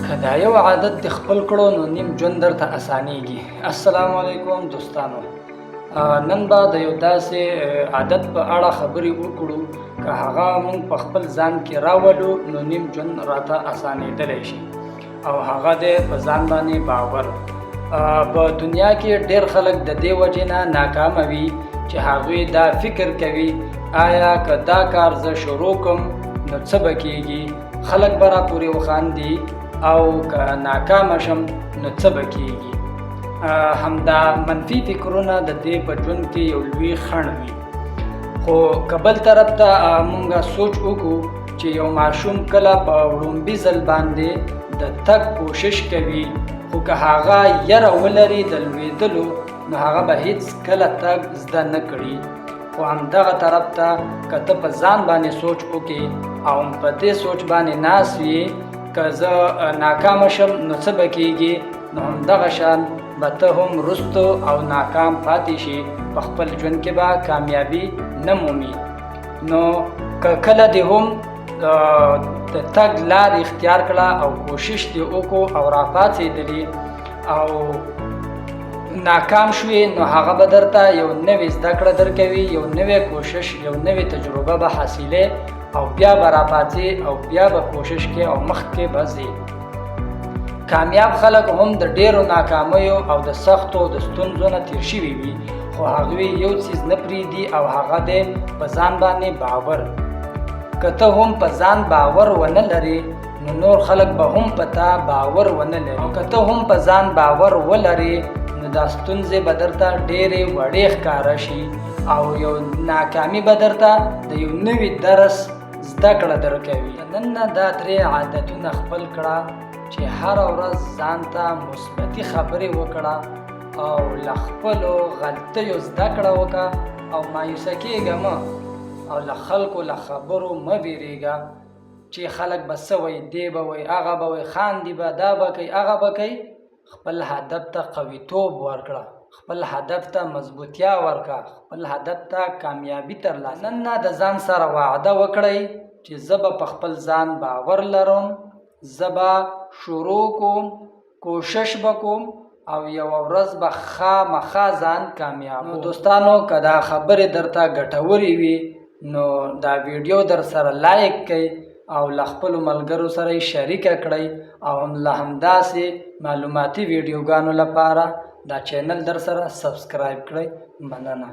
که دا یو عادت د خپل کړو نو نیم ژوند درته اسانېږي. السلام علیکم دوستانو، نن به د یو داسې عادت په اړه خبرې وکړو که هغه موږ په خپل ځان کې راولو نو نیم ژوند راته اسانېدلی شي، او هغه دی په ځان باندې باور. په دنیا کې ډېر خلک د دې وجې نه ناکامه وي چې هغوی دا فکر کوي آیا که دا کار زه شروع کړم نو څه به کېږي، خلک به راپورې وخاندي، او که ناکامه شم نو څه به کېږي. همدا منفي فکرونه د دې په ژوند کې یو لوی خنډ وي. خو که بل طرف ته مونږ سوچ وکړو چې یو ماشوم کله په وړومبي ځل باندې د تګ کوشش کوي، خو که هغه یره ولري د لوېدلو نو هغه به هیڅ کله تګ زده نه کړي. خو همدغه طرف ته که ته په ځان باندې سوچ وکړې او په دې سوچ باندې ناست وي که زه ناکامه شم نو څه به کېږي، نو همدغه شان به ته هم رستو او ناکام پاتې شي، په خپل ژوند کې به کامیابي نه مومي. نو که کله دې هم د تګ لار اختیار کړه او کوشش دې وکړو او راپاڅېدلې او ناکام شوې، نو هغه به درته یو نوې زده کړه درکوي، یو نوې کوشش، یو نوې تجربه به حاصلې او بیا به راپاڅې او بیا به کوشش کې او مخکې به ځې. کامیاب خلک هم د ډېرو ناکامیو او د سختو د ستونزو نه تیر شوي وي، خو هغوی یو څیز نه پرېږدي او هغه دی په ځان باندې باور. که ته هم په ځان باور ونه لرې نو نور خلک به هم په تا باور ونه لري، او که ته هم په ځان باور ولرې نو دا ستونزې به درته ډېرې وړې ښکاره شي او یو ناکامي به درته د یو نوي درس زده کړه درکوي. نن نه دا 3 عادتونه خپل کړه چې هره ورځ ځان ته مثبتي خبرې وکړه او له خپلو غلطیو زده کړه وکړه او مایوسه کېږه مه، او له خلکو له خبرو مه ویرېږه چې خلک به څه وایي، دی به وایي، هغه به وایي، خاندي به، دا به کوي، هغه به کوي. خپل هدف ته قویتوب ورکړه، خپل هدف ته مضبوطیا ورکړه، خپل هدف ته کامیابي ترلاسه. نن نه د ځان سره وعده وکړئ چې زه به په خپل ځان باور لرم، زه به شروع کوم، کوشش به کوم او یوه ورځ به خامخا ځان کامیاب. نو دوستانو، که دا خبرې درته ګټورې وي نو دا ویډیو در سره لایک کړئ او له خپلو ملګرو سره یې شریکه کړئ، او له همداسې معلوماتي ویډیوګانو لپاره دا چینل در سره سبسکرایب کړئ. مننه.